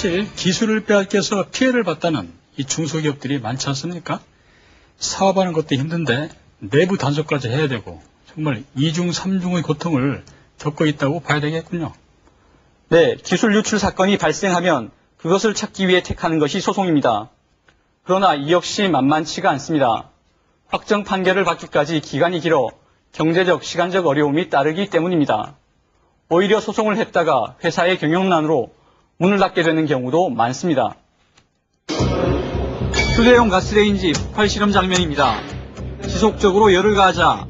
사실 기술을 빼앗겨서 피해를 봤다는 이 중소기업들이 많지 않습니까? 사업하는 것도 힘든데 내부 단속까지 해야 되고 정말 이중 삼중의 고통을 겪고 있다고 봐야 되겠군요. 네, 기술 유출 사건이 발생하면 그것을 찾기 위해 택하는 것이 소송입니다. 그러나 이 역시 만만치가 않습니다. 확정 판결을 받기까지 기간이 길어 경제적, 시간적 어려움이 따르기 때문입니다. 오히려 소송을 했다가 회사의 경영난으로 문을 닫게 되는 경우도 많습니다. 휴대용 가스레인지 폭발 실험 장면입니다. 지속적으로 열을 가하자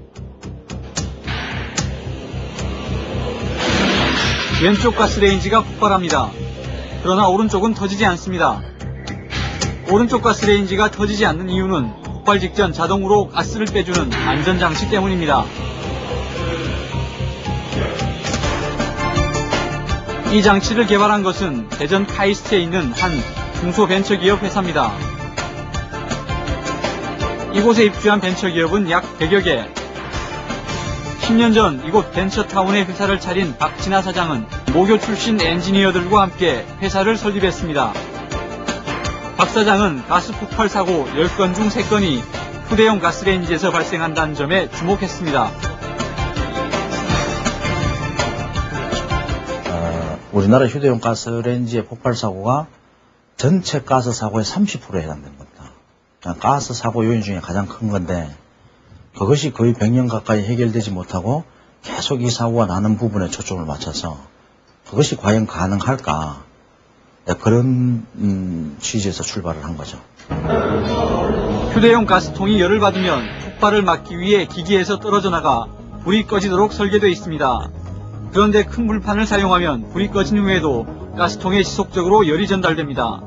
왼쪽 가스레인지가 폭발합니다. 그러나 오른쪽은 터지지 않습니다. 오른쪽 가스레인지가 터지지 않는 이유는 폭발 직전 자동으로 가스를 빼주는 안전장치 때문입니다. 이 장치를 개발한 것은 대전 카이스트에 있는 한 중소벤처기업 회사입니다. 이곳에 입주한 벤처기업은 약 100여 개. 10년 전 이곳 벤처타운에 회사를 차린 박진아 사장은 모교 출신 엔지니어들과 함께 회사를 설립했습니다. 박 사장은 가스 폭발 사고 10건 중 3건이 휴대용 가스레인지에서 발생한다는 점에 주목했습니다. 우리나라 휴대용 가스레인지의 폭발 사고가 전체 가스 사고의 30%에 해당되는 겁니다. 가스 사고 요인 중에 가장 큰 건데 그것이 거의 100년 가까이 해결되지 못하고 계속 이 사고가 나는 부분에 초점을 맞춰서 그것이 과연 가능할까, 그런 취지에서 출발을 한 거죠. 휴대용 가스통이 열을 받으면 폭발을 막기 위해 기기에서 떨어져 나가 불이 꺼지도록 설계되어 있습니다. 그런데 큰 불판을 사용하면 불이 꺼진 후에도 가스통에 지속적으로 열이 전달됩니다.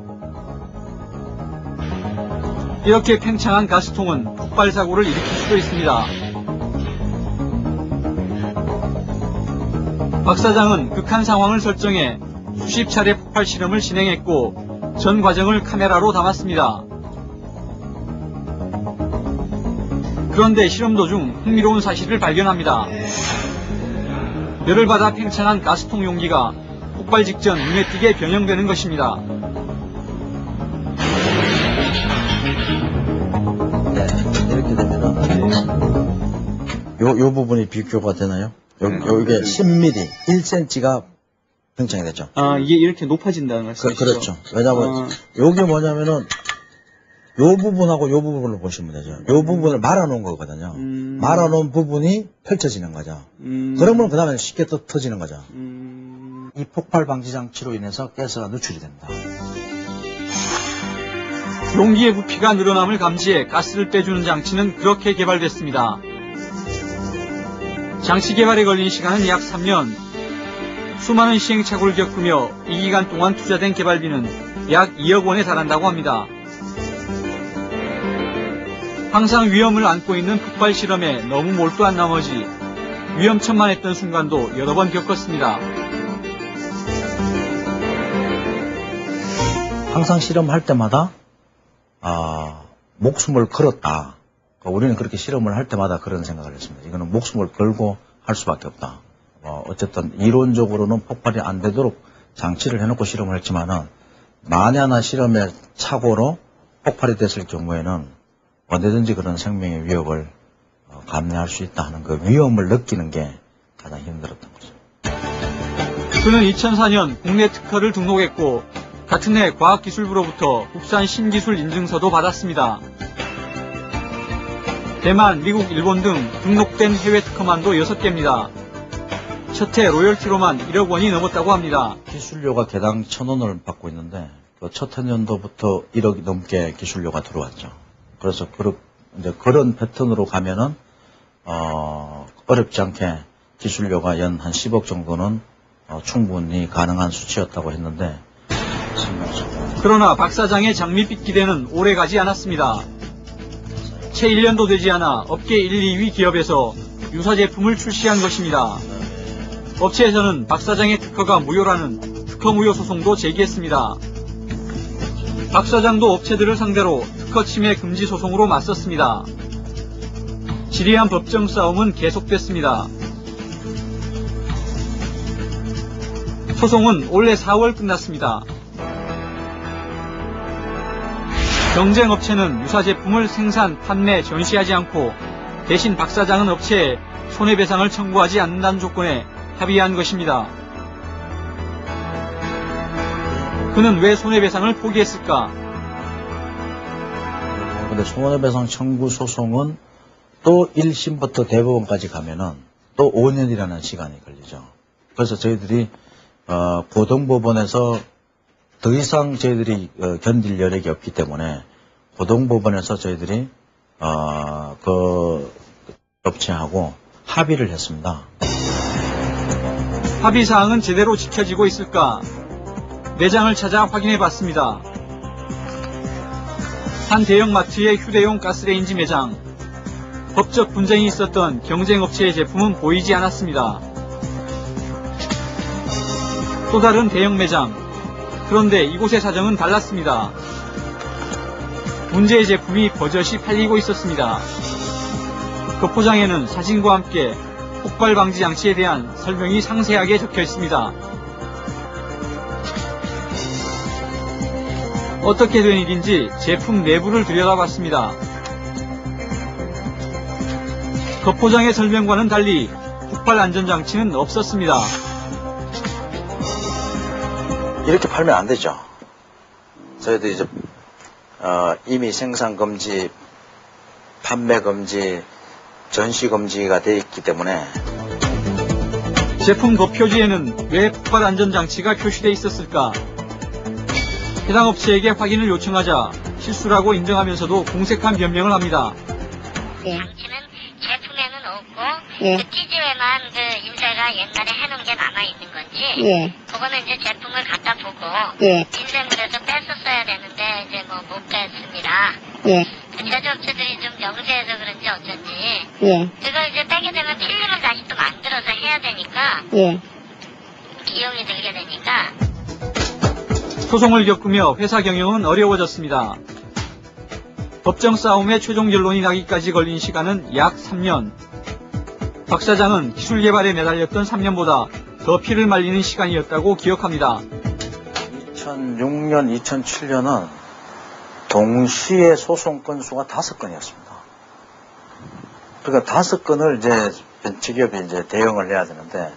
이렇게 팽창한 가스통은 폭발 사고를 일으킬 수도 있습니다. 박 사장은 극한 상황을 설정해 수십 차례 폭발 실험을 진행했고 전 과정을 카메라로 담았습니다. 그런데 실험 도중 흥미로운 사실을 발견합니다. 열을 받아 팽창한 가스통 용기가 폭발 직전 눈에 띄게 변형되는 것입니다. 네, 이렇게 되면은 요 부분이 비교가 되나요? 여기게 10mm, 1cm가 팽창이 되죠. 아, 이게 이렇게 높아진다는 말씀이시죠? 그렇죠. 왜냐면 요게 뭐냐면은 요 부분하고 요 부분을 보시면 되죠. 요 부분을 말아놓은 거거든요. 말아놓은 부분이 펼쳐지는 거죠. 그러면 그 다음에 쉽게 또 터지는 거죠. 이 폭발 방지 장치로 인해서 가스가 누출이 됩니다. 용기의 부피가 늘어남을 감지해 가스를 빼주는 장치는 그렇게 개발됐습니다. 장치 개발에 걸린 시간은 약 3년. 수많은 시행착오를 겪으며 이 기간 동안 투자된 개발비는 약 2억 원에 달한다고 합니다. 항상 위험을 안고 있는 폭발 실험에 너무 몰두한 나머지 위험천만했던 순간도 여러 번 겪었습니다. 항상 실험할 때마다 목숨을 걸었다. 우리는 그렇게 실험을 할 때마다 그런 생각을 했습니다. 이거는 목숨을 걸고 할 수밖에 없다. 어쨌든 이론적으로는 폭발이 안 되도록 장치를 해놓고 실험을 했지만은 만에 하나 실험의 착오로 폭발이 됐을 경우에는 언제든지 그런 생명의 위협을 감내할 수 있다 하는 그 위험을 느끼는 게 가장 힘들었던 거죠. 그는 2004년 국내 특허를 등록했고 같은 해 과학기술부로부터 국산 신기술 인증서도 받았습니다. 대만, 미국, 일본 등 등록된 해외 특허만도 6개입니다. 첫 해 로열티로만 1억 원이 넘었다고 합니다. 기술료가 개당 1,000원을 받고 있는데 그 첫 해년도부터 1억이 넘게 기술료가 들어왔죠. 그래서 이제 그런 패턴으로 가면은 어렵지 않게 기술료가 연 한 10억 정도는 충분히 가능한 수치였다고 했는데 그러나 박 사장의 장밋빛 기대는 오래가지 않았습니다. 채 1년도 되지 않아 업계 1, 2위 기업에서 유사 제품을 출시한 것입니다. 업체에서는 박 사장의 특허가 무효라는 특허 무효 소송도 제기했습니다. 박 사장도 업체들을 상대로 특허 침해 금지 소송으로 맞섰습니다. 지리한 법정 싸움은 계속됐습니다. 소송은 올해 4월 끝났습니다. 경쟁 업체는 유사 제품을 생산, 판매, 전시하지 않고 대신 박 사장은 업체에 손해배상을 청구하지 않는다는 조건에 합의한 것입니다. 그는 왜 손해배상을 포기했을까? 근데 손해배상 청구 소송은 또 1심부터 대법원까지 가면은 또 5년이라는 시간이 걸리죠. 그래서 저희들이 고등법원에서 더 이상 저희들이 견딜 여력이 없기 때문에 고등법원에서 저희들이 그 업체하고 합의를 했습니다. 합의 사항은 제대로 지켜지고 있을까? 매장을 찾아 확인해 봤습니다. 한 대형마트의 휴대용 가스레인지 매장. 법적 분쟁이 있었던 경쟁업체의 제품은 보이지 않았습니다. 또 다른 대형 매장. 그런데 이곳의 사정은 달랐습니다. 문제의 제품이 버젓이 팔리고 있었습니다. 그 포장에는 사진과 함께 폭발 방지 장치에 대한 설명이 상세하게 적혀 있습니다. 어떻게 된 일인지 제품 내부를 들여다봤습니다. 겉포장의 설명과는 달리 폭발 안전장치는 없었습니다. 이렇게 팔면 안 되죠. 저희도 이제 이미 생산 금지, 판매 금지, 전시 금지가 되어 있기 때문에 제품 겉표지에는 왜 폭발 안전장치가 표시되어 있었을까? 해당 업체에게 확인을 요청하자 실수라고 인정하면서도 공색한 변명을 합니다. 장치는 제품에는 없고 그 찌지에만 그 인쇄가 옛날에 해놓은 게 남아 있는 건지 그거는 이제 제품을 갖다 보고 인쇄물에서 뺐었어야 되는데 이제 뭐 못 뺐습니다. 그 제조업체들이 좀 명세해서 그런지 어쩐지 그걸 이제 빼게 되면 필름을 다시 또 만들어서 해야 되니까 비용이 들게 되니까 소송을 겪으며 회사 경영은 어려워졌습니다. 법정 싸움의 최종 결론이 나기까지 걸린 시간은 약 3년. 박 사장은 기술 개발에 매달렸던 3년보다 더 피를 말리는 시간이었다고 기억합니다. 2006년, 2007년은 동시에 소송 건수가 5건이었습니다. 그러니까 5건을 이제 벤처기업이 이제 대응을 해야 되는데,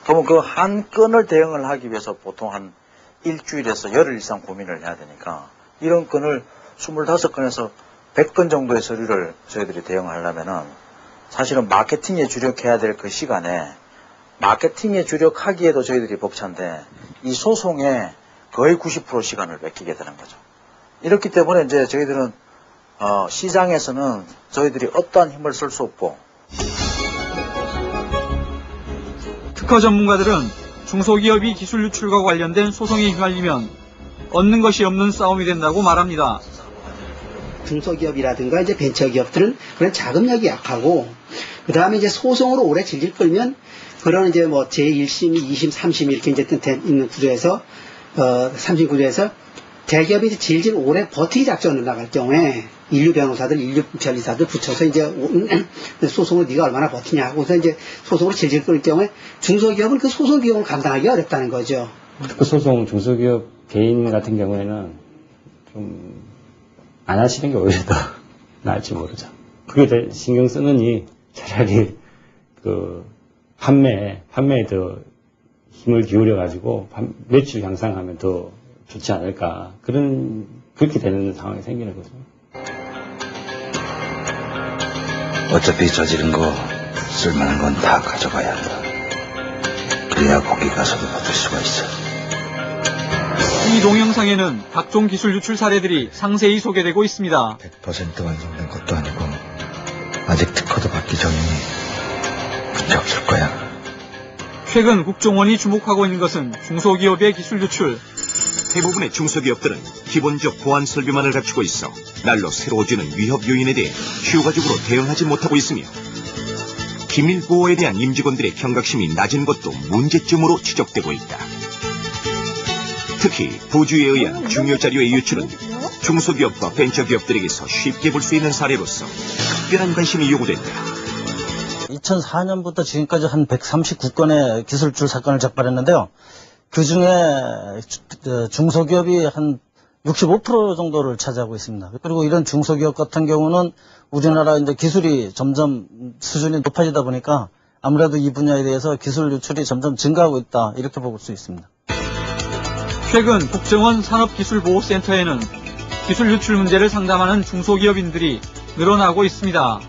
그러면 그 한 건을 대응을 하기 위해서 보통 한 일주일에서 열흘 이상 고민을 해야 되니까, 이런 건을 25건에서 100건 정도의 서류를 저희들이 대응하려면은 사실은 마케팅에 주력해야 될 그 시간에 마케팅에 주력하기에도 저희들이 벅찬데 이 소송에 거의 90% 시간을 뺏기게 되는 거죠. 이렇기 때문에 이제 저희들은 시장에서는 저희들이 어떠한 힘을 쓸 수 없고. 특허 전문가들은 중소기업이 기술 유출과 관련된 소송에 휘말리면 얻는 것이 없는 싸움이 된다고 말합니다. 중소기업이라든가 이제 벤처기업들은 그런 자금력이 약하고, 그 다음에 이제 소송으로 오래 질질 끌면 그런 이제 뭐 제1심, 2심, 3심 이렇게 이제 있는 구조에서, 3심 구조에서 대기업이 이제 질질 오래 버티기 작전을 나갈 경우에 인류 변호사들, 인류 변리사들 붙여서 이제 소송을 네가 얼마나 버티냐 하고서 이제 소송으로 질질 끌 경우에 중소기업은 그 소송 비용을 감당하기 어렵다는 거죠. 특허 소송 중소기업 개인 같은 경우에는 좀 안 하시는 게 오히려 더 나을지 모르죠. 그게 더 신경 쓰느니 차라리 그 판매에 더 힘을 기울여가지고 매출 향상하면 더 좋지 않을까. 그렇게 되는 상황이 생기는 거죠. 어차피 저지른 거 쓸만한 건 다 가져가야 한다. 그래야 거기 가서도 받을 수가 있어. 이 동영상에는 각종 기술 유출 사례들이 상세히 소개되고 있습니다. 100% 완성된 것도 아니고 아직 특허도 받기 전이니 문제 없을 거야. 최근 국정원이 주목하고 있는 것은 중소기업의 기술 유출. 대부분의 중소기업들은 기본적 보안 설비만을 갖추고 있어 날로 새로워지는 위협 요인에 대해 효과적으로 대응하지 못하고 있으며 기밀 보호에 대한 임직원들의 경각심이 낮은 것도 문제점으로 지적되고 있다. 특히 부주에 의한 중요 자료의 유출은 중소기업과 벤처기업들에게서 쉽게 볼 수 있는 사례로서 특별한 관심이 요구된다. 2004년부터 지금까지 한 139건의 기술유출 사건을 적발했는데요. 그 중에 중소기업이 한 65% 정도를 차지하고 있습니다. 그리고 이런 중소기업 같은 경우는 우리나라 이제 기술이 점점 수준이 높아지다 보니까 아무래도 이 분야에 대해서 기술 유출이 점점 증가하고 있다, 이렇게 볼 수 있습니다. 최근 국정원 산업기술보호센터에는 기술 유출 문제를 상담하는 중소기업인들이 늘어나고 있습니다.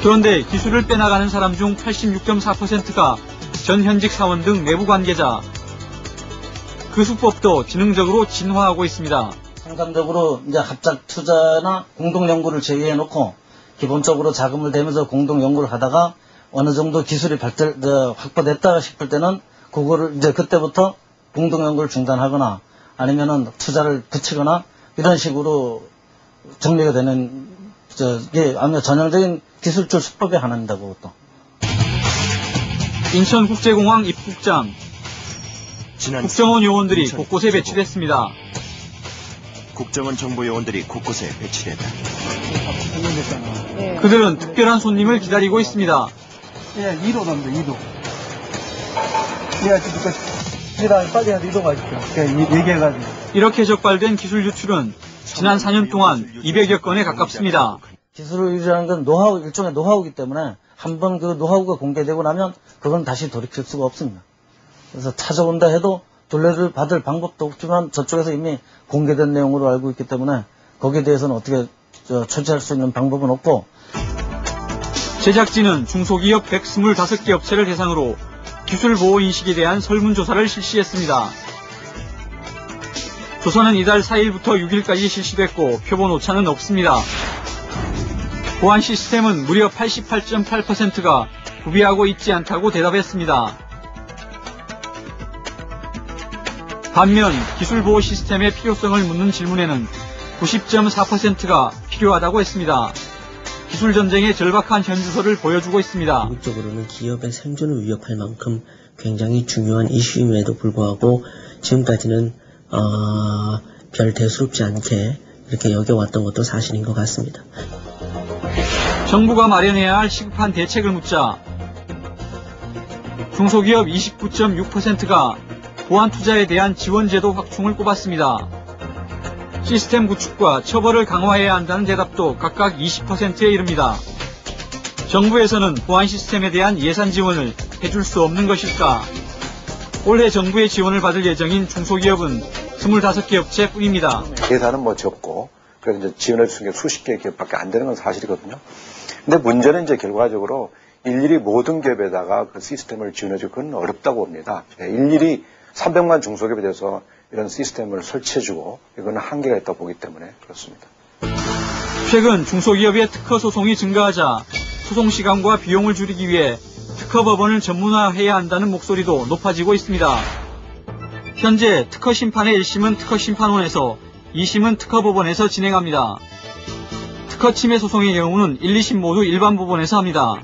그런데 기술을 빼나가는 사람 중 86.4%가 전 현직 사원 등 내부 관계자. 그 수법도 지능적으로 진화하고 있습니다. 통상적으로 이제 합작 투자나 공동 연구를 제외해 놓고 기본적으로 자금을 대면서 공동 연구를 하다가 어느 정도 기술이 확보됐다 싶을 때는 그거를 이제 그때부터 공동 연구를 중단하거나 아니면은 투자를 붙이거나 이런 식으로 정리가 되는 이게 아마 전형적인 기술출 수법의 하나입니다. 그것도. 인천국제공항 입국장. 국정원 요원들이 곳곳에 배치됐습니다. 국정원 정보 요원들이 곳곳에 배치됐다. 그들은 특별한 손님을 기다리고 있습니다. 예, 2로 갑니다, 2로. 예, 빨리 이동하십시오. 얘기해가지고. 이렇게 적발된 기술 유출은 지난 4년 동안 200여 건에 가깝습니다. 기술을 유지하는 건 노하우, 일종의 노하우이기 때문에 한번 그 노하우가 공개되고 나면 그건 다시 돌이킬 수가 없습니다. 그래서 찾아온다 해도 돌려를 받을 방법도 없지만 저쪽에서 이미 공개된 내용으로 알고 있기 때문에 거기에 대해서는 어떻게 처치할 수 있는 방법은 없고. 제작진은 중소기업 125개 업체를 대상으로 기술 보호 인식에 대한 설문조사를 실시했습니다. 조사는 이달 4일부터 6일까지 실시됐고 표본 오차는 없습니다. 보안 시스템은 무려 88.8%가 구비하고 있지 않다고 대답했습니다. 반면 기술 보호 시스템의 필요성을 묻는 질문에는 90.4%가 필요하다고 했습니다. 기술 전쟁의 절박한 현주소를 보여주고 있습니다. 궁극적으로는 기업의 생존을 위협할 만큼 굉장히 중요한 이슈임에도 불구하고 지금까지는 별 대수롭지 않게 이렇게 여겨왔던 것도 사실인 것 같습니다. 정부가 마련해야 할 시급한 대책을 묻자 중소기업 29.6%가 보안 투자에 대한 지원제도 확충을 꼽았습니다. 시스템 구축과 처벌을 강화해야 한다는 대답도 각각 20%에 이릅니다. 정부에서는 보안 시스템에 대한 예산 지원을 해줄 수 없는 것일까? 올해 정부의 지원을 받을 예정인 중소기업은 25개 업체 뿐입니다. 예산은 뭐 적고, 그래서 이제 지원을 주는 게 수십 개 기업밖에 안 되는 건 사실이거든요. 근데 문제는 이제 결과적으로 일일이 모든 기업에다가 그 시스템을 지원해주고 그건 어렵다고 봅니다. 일일이 300만 중소기업에 대해서 이런 시스템을 설치해주고 이거는 한계가 있다고 보기 때문에 그렇습니다. 최근 중소기업의 특허 소송이 증가하자 소송 시간과 비용을 줄이기 위해 특허 법원을 전문화해야 한다는 목소리도 높아지고 있습니다. 현재 특허 심판의 1심은 특허심판원에서 2심은 특허법원에서 진행합니다. 특허 침해 소송의 경우는 1, 2심 모두 일반 법원에서 합니다.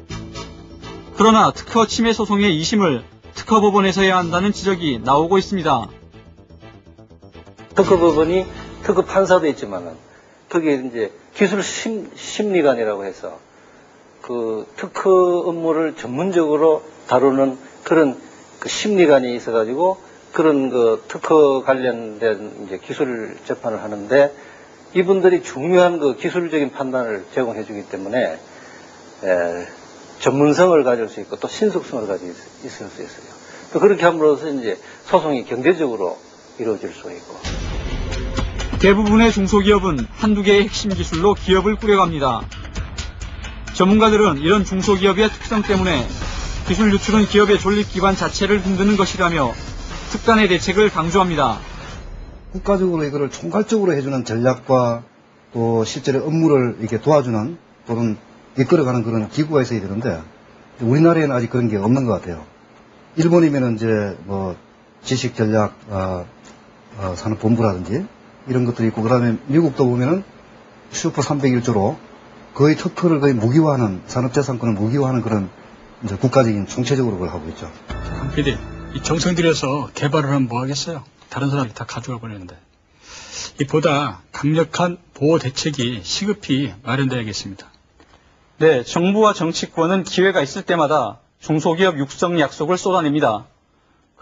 그러나 특허 침해 소송의 2심을 특허법원에서 해야 한다는 지적이 나오고 있습니다. 특허법원이 특허 판사도 있지만은 거기에 이제 기술 심리관이라고 해서 그 특허 업무를 전문적으로 다루는 그런 그 심리관이 있어가지고 그런 그 특허 관련된 이제 기술 재판을 하는데 이분들이 중요한 그 기술적인 판단을 제공해주기 때문에 전문성을 가질 수 있고 또 신속성을 가지고 있을 수 있어요. 또 그렇게 함으로써 이제 소송이 경제적으로 이루어질 수 있고. 대부분의 중소기업은 한두 개의 핵심 기술로 기업을 꾸려갑니다. 전문가들은 이런 중소기업의 특성 때문에 기술 유출은 기업의 존립 기반 자체를 흔드는 것이라며 특단의 대책을 강조합니다. 국가적으로 이거를 총괄적으로 해주는 전략과 또 실제로 업무를 이렇게 도와주는 또는 이끌어가는 그런 기구가 있어야 되는데 우리나라에는 아직 그런 게 없는 것 같아요. 일본이면은 이제 뭐 지식 전략 산업본부라든지 이런 것들이 있고 그다음에 미국도 보면은 슈퍼 301조로 거의 특허를 거의 무기화하는 산업재산권을 무기화하는 그런 이제 국가적인 총체적으로 그걸 하고 있죠. 강 PD, 이 정성 들여서 개발을 하면 뭐 하겠어요? 다른 사람이 다 가져가 버리는데. 이보다 강력한 보호 대책이 시급히 마련돼야겠습니다. 네, 정부와 정치권은 기회가 있을 때마다 중소기업 육성 약속을 쏟아냅니다.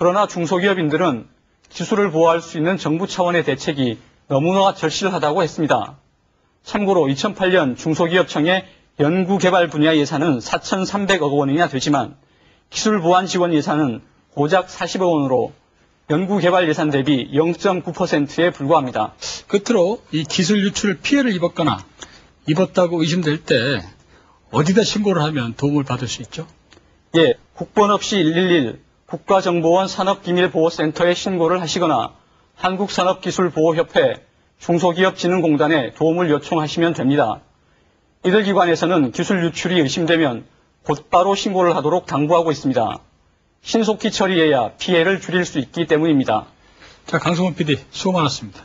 그러나 중소기업인들은 기술을 보호할 수 있는 정부 차원의 대책이 너무나 절실하다고 했습니다. 참고로 2008년 중소기업청의 연구개발 분야 예산은 4,300억 원이나 되지만 기술 보완 지원 예산은 고작 40억 원으로 연구개발 예산 대비 0.9%에 불과합니다. 끝으로 이 기술 유출 피해를 입었거나 입었다고 의심될 때 어디다 신고를 하면 도움을 받을 수 있죠? 예, 국번 없이 111 국가정보원 산업기밀보호센터에 신고를 하시거나 한국산업기술보호협회 중소기업진흥공단에 도움을 요청하시면 됩니다. 이들 기관에서는 기술 유출이 의심되면 곧바로 신고를 하도록 당부하고 있습니다. 신속히 처리해야 피해를 줄일 수 있기 때문입니다. 자, 강성훈 PD 수고 많았습니다.